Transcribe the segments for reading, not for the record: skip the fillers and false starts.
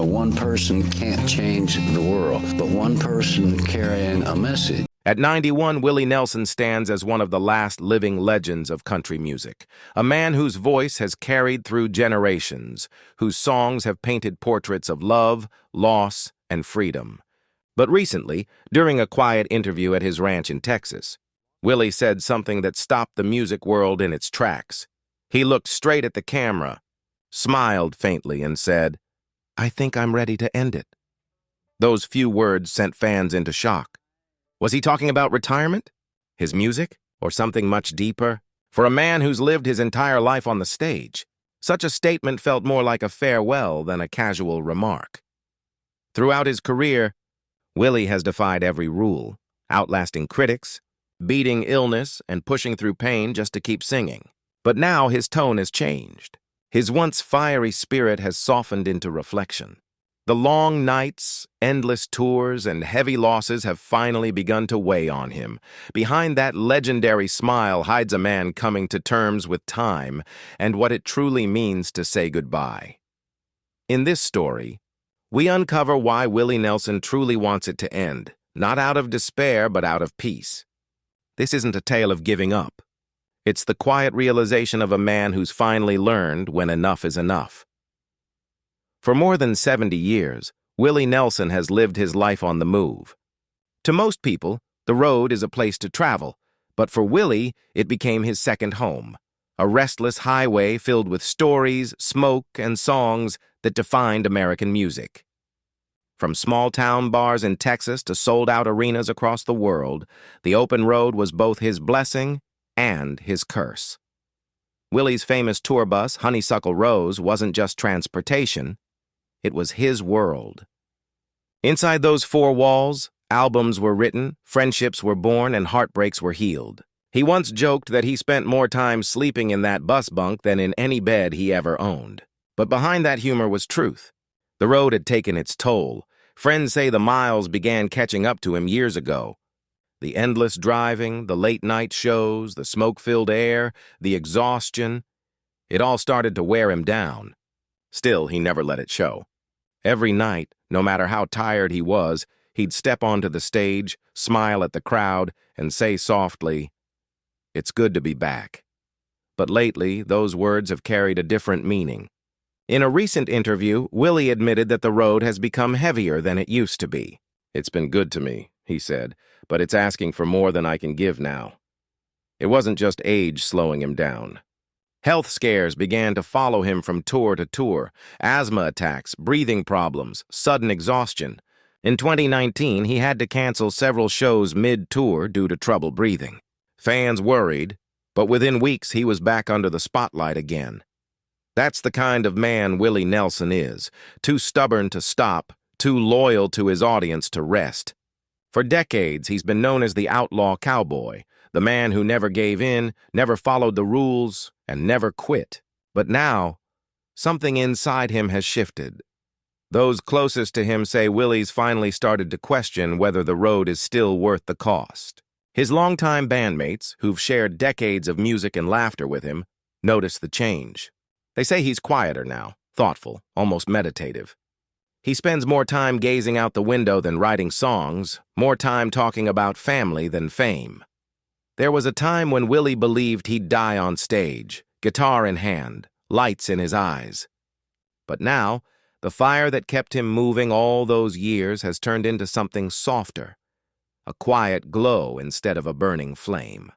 One person can't change the world, but one person carrying a message. At 91, Willie Nelson stands as one of the last living legends of country music, a man whose voice has carried through generations, whose songs have painted portraits of love, loss, and freedom. But recently, during a quiet interview at his ranch in Texas, Willie said something that stopped the music world in its tracks. He looked straight at the camera, smiled faintly, and said, "I think I'm ready to end it." Those few words sent fans into shock. Was he talking about retirement? His music? Or something much deeper? For a man who's lived his entire life on the stage, such a statement felt more like a farewell than a casual remark. Throughout his career, Willie has defied every rule, outlasting critics, beating illness, and pushing through pain just to keep singing. But now his tone has changed. His once fiery spirit has softened into reflection. The long nights, endless tours, and heavy losses have finally begun to weigh on him. Behind that legendary smile hides a man coming to terms with time and what it truly means to say goodbye. In this story, we uncover why Willie Nelson truly wants it to end, not out of despair but out of peace. This isn't a tale of giving up. It's the quiet realization of a man who's finally learned when enough is enough. For more than 70 years, Willie Nelson has lived his life on the move. To most people, the road is a place to travel, but for Willie, it became his second home, a restless highway filled with stories, smoke, and songs that defined American music. From small-town bars in Texas to sold-out arenas across the world, the open road was both his blessing and his curse. Willie's famous tour bus, Honeysuckle Rose, wasn't just transportation. It was his world. Inside those four walls, albums were written, friendships were born, and heartbreaks were healed. He once joked that he spent more time sleeping in that bus bunk than in any bed he ever owned. But behind that humor was truth. The road had taken its toll. Friends say the miles began catching up to him years ago. The endless driving, the late-night shows, the smoke-filled air, the exhaustion, it all started to wear him down. Still, he never let it show. Every night, no matter how tired he was, he'd step onto the stage, smile at the crowd, and say softly, "It's good to be back." But lately, those words have carried a different meaning. In a recent interview, Willie admitted that the road has become heavier than it used to be. "It's been good to me," he said, "but it's asking for more than I can give now." It wasn't just age slowing him down. Health scares began to follow him from tour to tour: asthma attacks, breathing problems, sudden exhaustion. In 2019, he had to cancel several shows mid-tour due to trouble breathing. Fans worried, but within weeks he was back under the spotlight again. That's the kind of man Willie Nelson is, too stubborn to stop, too loyal to his audience to rest. For decades, he's been known as the outlaw cowboy, the man who never gave in, never followed the rules, and never quit. But now, something inside him has shifted. Those closest to him say Willie's finally started to question whether the road is still worth the cost. His longtime bandmates, who've shared decades of music and laughter with him, notice the change. They say he's quieter now, thoughtful, almost meditative. He spends more time gazing out the window than writing songs, more time talking about family than fame. There was a time when Willie believed he'd die on stage, guitar in hand, lights in his eyes. But now, the fire that kept him moving all those years has turned into something softer, a quiet glow instead of a burning flame.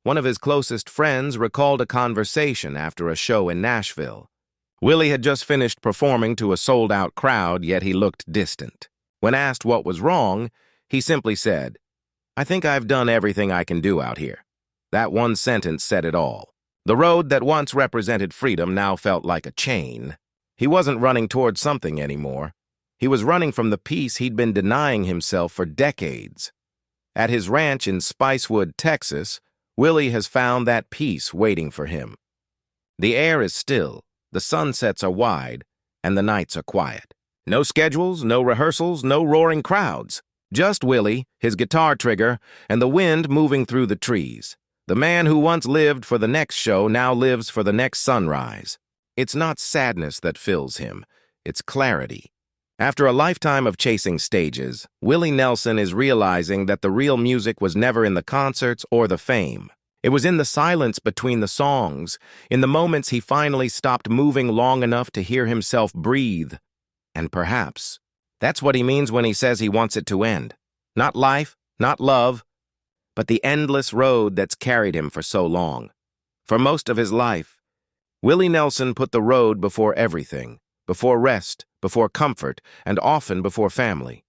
One of his closest friends recalled a conversation after a show in Nashville. Willie had just finished performing to a sold-out crowd, yet he looked distant. When asked what was wrong, he simply said, "I think I've done everything I can do out here." That one sentence said it all. The road that once represented freedom now felt like a chain. He wasn't running towards something anymore. He was running from the peace he'd been denying himself for decades. At his ranch in Spicewood, Texas, Willie has found that peace waiting for him. The air is still, the sunsets are wide, and the nights are quiet. No schedules, no rehearsals, no roaring crowds. Just Willie, his guitar trigger, and the wind moving through the trees. The man who once lived for the next show now lives for the next sunrise. It's not sadness that fills him, it's clarity. After a lifetime of chasing stages, Willie Nelson is realizing that the real music was never in the concerts or the fame. It was in the silence between the songs, in the moments he finally stopped moving long enough to hear himself breathe. And perhaps that's what he means when he says he wants it to end. Not life, not love, but the endless road that's carried him for so long. For most of his life, Willie Nelson put the road before everything, before rest, before comfort, and often before family.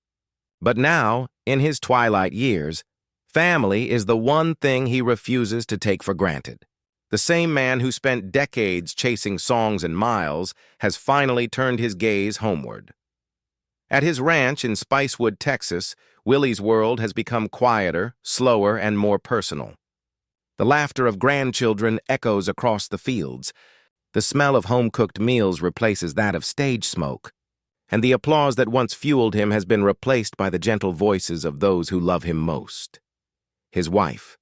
But now, in his twilight years, family is the one thing he refuses to take for granted. The same man who spent decades chasing songs and miles has finally turned his gaze homeward. At his ranch in Spicewood, Texas, Willie's world has become quieter, slower, and more personal. The laughter of grandchildren echoes across the fields. The smell of home-cooked meals replaces that of stage smoke. And the applause that once fueled him has been replaced by the gentle voices of those who love him most. His wife,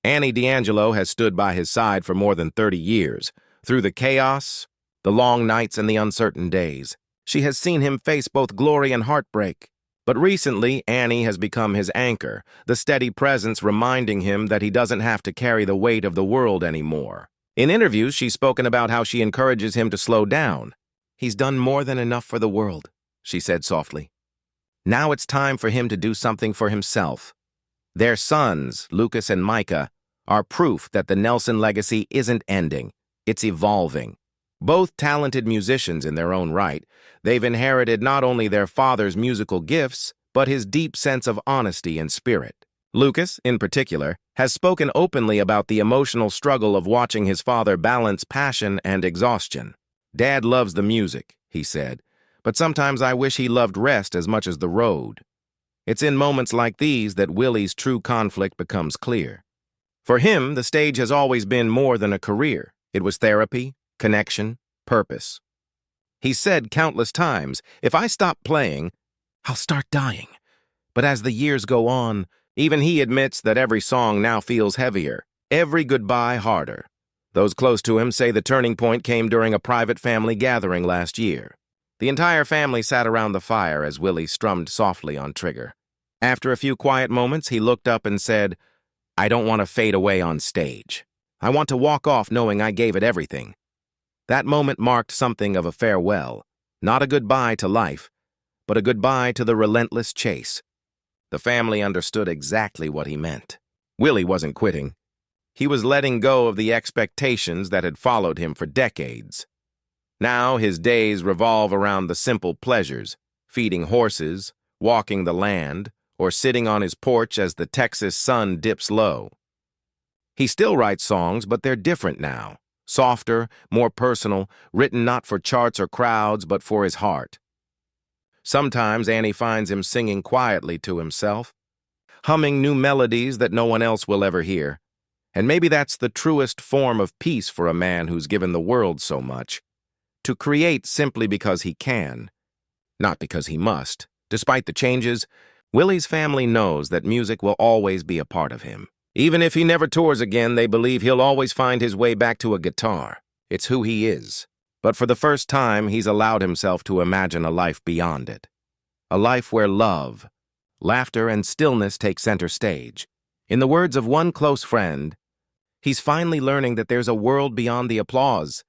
Annie D'Angelo, has stood by his side for more than 30 years. Through the chaos, the long nights, and the uncertain days, she has seen him face both glory and heartbreak. But recently, Annie has become his anchor, the steady presence reminding him that he doesn't have to carry the weight of the world anymore. In interviews, she's spoken about how she encourages him to slow down. "He's done more than enough for the world," she said softly. "Now it's time for him to do something for himself." Their sons, Lucas and Micah, are proof that the Nelson legacy isn't ending, it's evolving. Both talented musicians in their own right, they've inherited not only their father's musical gifts, but his deep sense of honesty and spirit. Lucas, in particular, has spoken openly about the emotional struggle of watching his father balance passion and exhaustion. "Dad loves the music," he said, "but sometimes I wish he loved rest as much as the road." It's in moments like these that Willie's true conflict becomes clear. For him, the stage has always been more than a career. It was therapy, connection, purpose. He said countless times, "If I stop playing, I'll start dying." But as the years go on, even he admits that every song now feels heavier, every goodbye harder. Those close to him say the turning point came during a private family gathering last year. The entire family sat around the fire as Willie strummed softly on trigger. After a few quiet moments, he looked up and said, "I don't want to fade away on stage. I want to walk off knowing I gave it everything." That moment marked something of a farewell, not a goodbye to life, but a goodbye to the relentless chase. The family understood exactly what he meant. Willie wasn't quitting. He was letting go of the expectations that had followed him for decades. Now his days revolve around the simple pleasures, feeding horses, walking the land, or sitting on his porch as the Texas sun dips low. He still writes songs, but they're different now. Softer, more personal, written not for charts or crowds, but for his heart. Sometimes Annie finds him singing quietly to himself, humming new melodies that no one else will ever hear. And maybe that's the truest form of peace for a man who's given the world so much. To create simply because he can, not because he must. Despite the changes, Willie's family knows that music will always be a part of him. Even if he never tours again, they believe he'll always find his way back to a guitar. It's who he is. But for the first time, he's allowed himself to imagine a life beyond it. A life where love, laughter, and stillness take center stage. In the words of one close friend, he's finally learning that there's a world beyond the applause.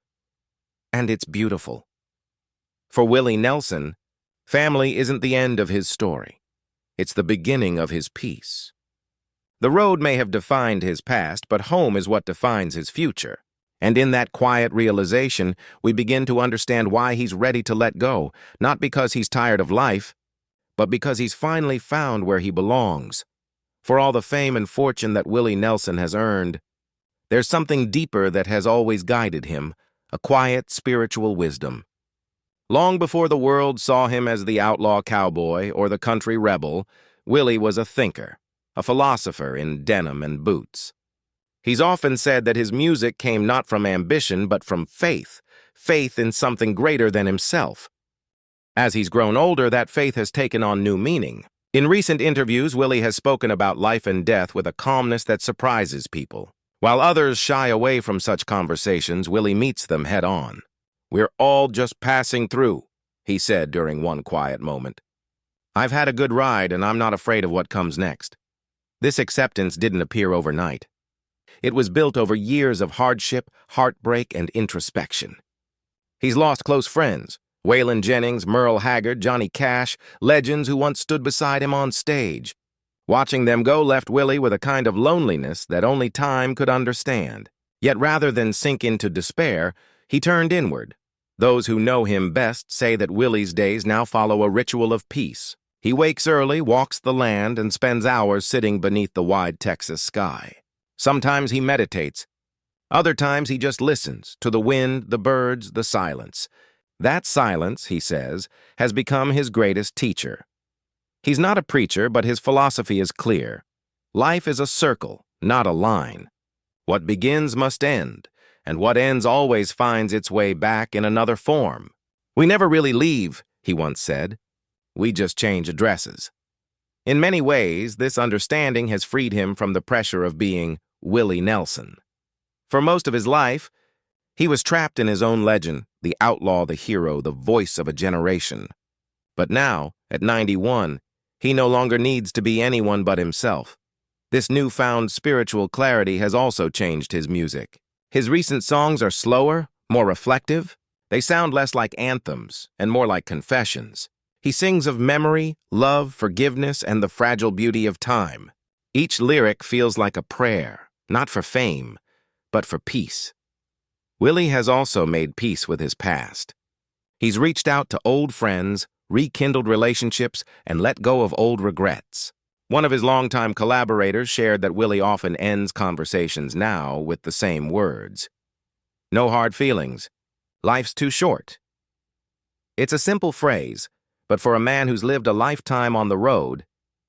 And it's beautiful. For Willie Nelson, family isn't the end of his story. It's the beginning of his peace. The road may have defined his past, but home is what defines his future. And in that quiet realization, we begin to understand why he's ready to let go, not because he's tired of life, but because he's finally found where he belongs. For all the fame and fortune that Willie Nelson has earned, there's something deeper that has always guided him, a quiet spiritual wisdom. Long before the world saw him as the outlaw cowboy or the country rebel, Willie was a thinker, a philosopher in denim and boots. He's often said that his music came not from ambition but from faith in something greater than himself. As he's grown older, that faith has taken on new meaning. In recent interviews, Willie has spoken about life and death with a calmness that surprises people. While others shy away from such conversations, Willie meets them head on. "We're all just passing through," he said during one quiet moment. "I've had a good ride, and I'm not afraid of what comes next." This acceptance didn't appear overnight. It was built over years of hardship, heartbreak, and introspection. He's lost close friends: Waylon Jennings, Merle Haggard, Johnny Cash, legends who once stood beside him on stage. Watching them go left Willie with a kind of loneliness that only time could understand. Yet rather than sink into despair, he turned inward. Those who know him best say that Willie's days now follow a ritual of peace. He wakes early, walks the land, and spends hours sitting beneath the wide Texas sky. Sometimes he meditates. Other times he just listens to the wind, the birds, the silence. That silence, he says, has become his greatest teacher. He's not a preacher, but his philosophy is clear. Life is a circle, not a line. What begins must end, and what ends always finds its way back in another form. "We never really leave," he once said. "We just change addresses." In many ways, this understanding has freed him from the pressure of being Willie Nelson. For most of his life, he was trapped in his own legend, the outlaw, the hero, the voice of a generation. But now, at 91, he no longer needs to be anyone but himself. This newfound spiritual clarity has also changed his music. His recent songs are slower, more reflective. They sound less like anthems and more like confessions. He sings of memory, love, forgiveness, and the fragile beauty of time. Each lyric feels like a prayer, not for fame, but for peace. Willie has also made peace with his past. He's reached out to old friends, rekindled relationships, and let go of old regrets. One of his longtime collaborators shared that Willie often ends conversations now with the same words: "No hard feelings. Life's too short." It's a simple phrase, but for a man who's lived a lifetime on the road,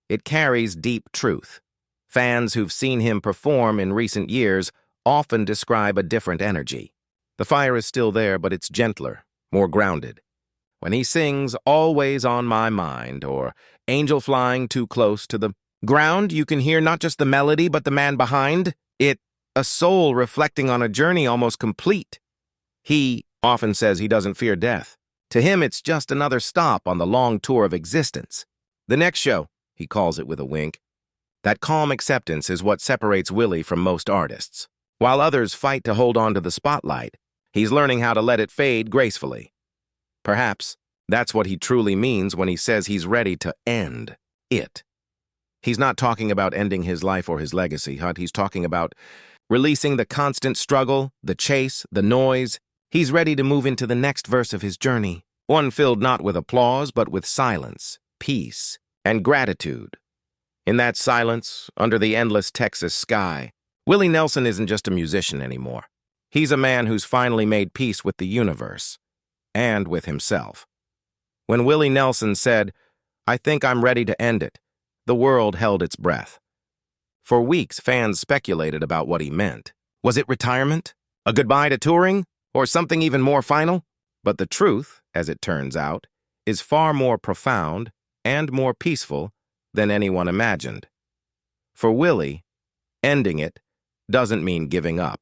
it carries deep truth. Fans who've seen him perform in recent years often describe a different energy. The fire is still there, but it's gentler, more grounded. When he sings "Always on My Mind" or "Angel Flying Too Close to the Ground," you can hear not just the melody, but the man behind it, a soul reflecting on a journey almost complete. He often says he doesn't fear death. To him, it's just another stop on the long tour of existence. "The next show," he calls it with a wink. That calm acceptance is what separates Willie from most artists. While others fight to hold on to the spotlight, he's learning how to let it fade gracefully. Perhaps that's what he truly means when he says he's ready to end it. He's not talking about ending his life or his legacy, He's talking about releasing the constant struggle, the chase, the noise. He's ready to move into the next verse of his journey, one filled not with applause, but with silence, peace, and gratitude. In that silence, under the endless Texas sky, Willie Nelson isn't just a musician anymore. He's a man who's finally made peace with the universe and with himself. When Willie Nelson said, "I think I'm ready to end it," the world held its breath. For weeks, fans speculated about what he meant. Was it retirement? A goodbye to touring? Or something even more final? But the truth, as it turns out, is far more profound and more peaceful than anyone imagined. For Willie, ending it doesn't mean giving up.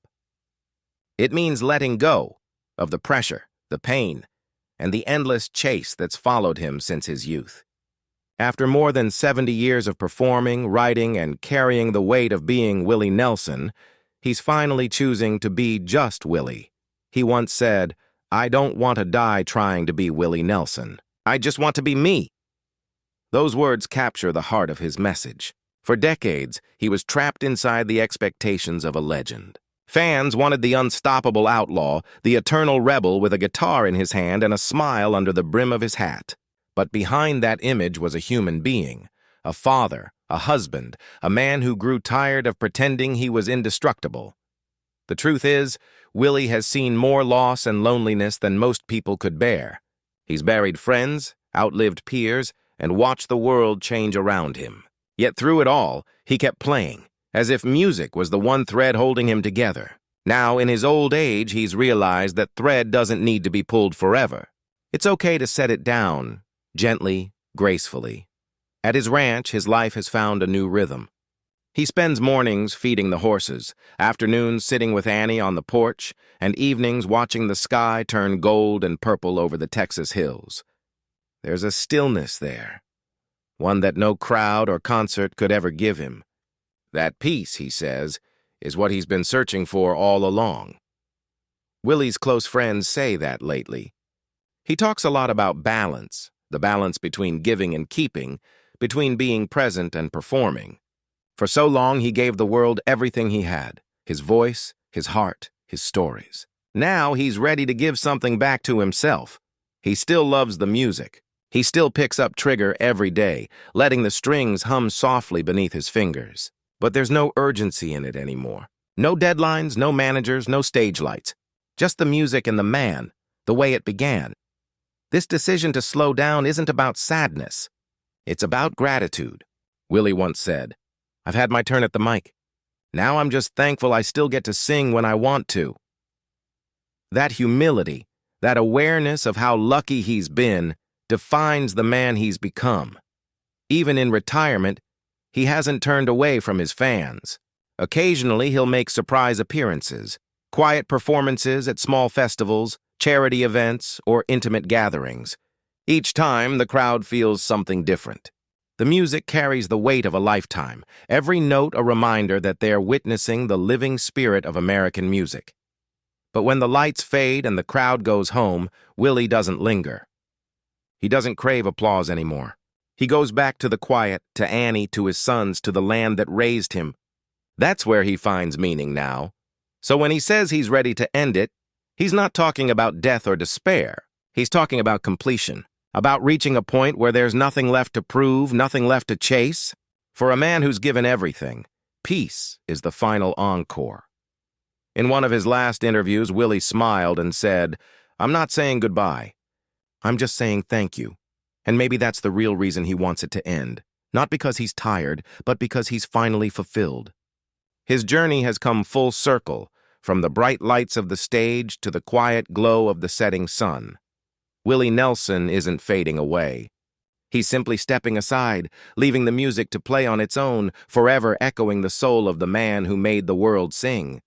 It means letting go of the pressure, the pain, and the endless chase that's followed him since his youth. After more than 70 years of performing, writing, and carrying the weight of being Willie Nelson, he's finally choosing to be just Willie. He once said, "I don't want to die trying to be Willie Nelson. I just want to be me." Those words capture the heart of his message. For decades, he was trapped inside the expectations of a legend. Fans wanted the unstoppable outlaw, the eternal rebel with a guitar in his hand and a smile under the brim of his hat. But behind that image was a human being, a father, a husband, a man who grew tired of pretending he was indestructible. The truth is, Willie has seen more loss and loneliness than most people could bear. He's buried friends, outlived peers, and watched the world change around him. Yet through it all, he kept playing, as if music was the one thread holding him together. Now, in his old age, he's realized that thread doesn't need to be pulled forever. It's okay to set it down, gently, gracefully. At his ranch, his life has found a new rhythm. He spends mornings feeding the horses, afternoons sitting with Annie on the porch, and evenings watching the sky turn gold and purple over the Texas hills. There's a stillness there, one that no crowd or concert could ever give him. That peace, he says, is what he's been searching for all along. Willie's close friends say that lately. He talks a lot about balance, the balance between giving and keeping, between being present and performing. For so long, he gave the world everything he had, his voice, his heart, his stories. Now he's ready to give something back to himself. He still loves the music. He still picks up Trigger every day, letting the strings hum softly beneath his fingers. But there's no urgency in it anymore. No deadlines, no managers, no stage lights. Just the music and the man, the way it began. This decision to slow down isn't about sadness. It's about gratitude. Willie once said, "I've had my turn at the mic. Now I'm just thankful I still get to sing when I want to." That humility, that awareness of how lucky he's been, defines the man he's become. Even in retirement, he hasn't turned away from his fans. Occasionally, he'll make surprise appearances, quiet performances at small festivals, charity events, or intimate gatherings. Each time, the crowd feels something different. The music carries the weight of a lifetime, every note a reminder that they're witnessing the living spirit of American music. But when the lights fade and the crowd goes home, Willie doesn't linger. He doesn't crave applause anymore. He goes back to the quiet, to Annie, to his sons, to the land that raised him. That's where he finds meaning now. So when he says he's ready to end it, he's not talking about death or despair. He's talking about completion, about reaching a point where there's nothing left to prove, nothing left to chase. For a man who's given everything, peace is the final encore. In one of his last interviews, Willie smiled and said, "I'm not saying goodbye. I'm just saying thank you." And maybe that's the real reason he wants it to end. Not because he's tired, but because he's finally fulfilled. His journey has come full circle, from the bright lights of the stage to the quiet glow of the setting sun. Willie Nelson isn't fading away. He's simply stepping aside, leaving the music to play on its own, forever echoing the soul of the man who made the world sing.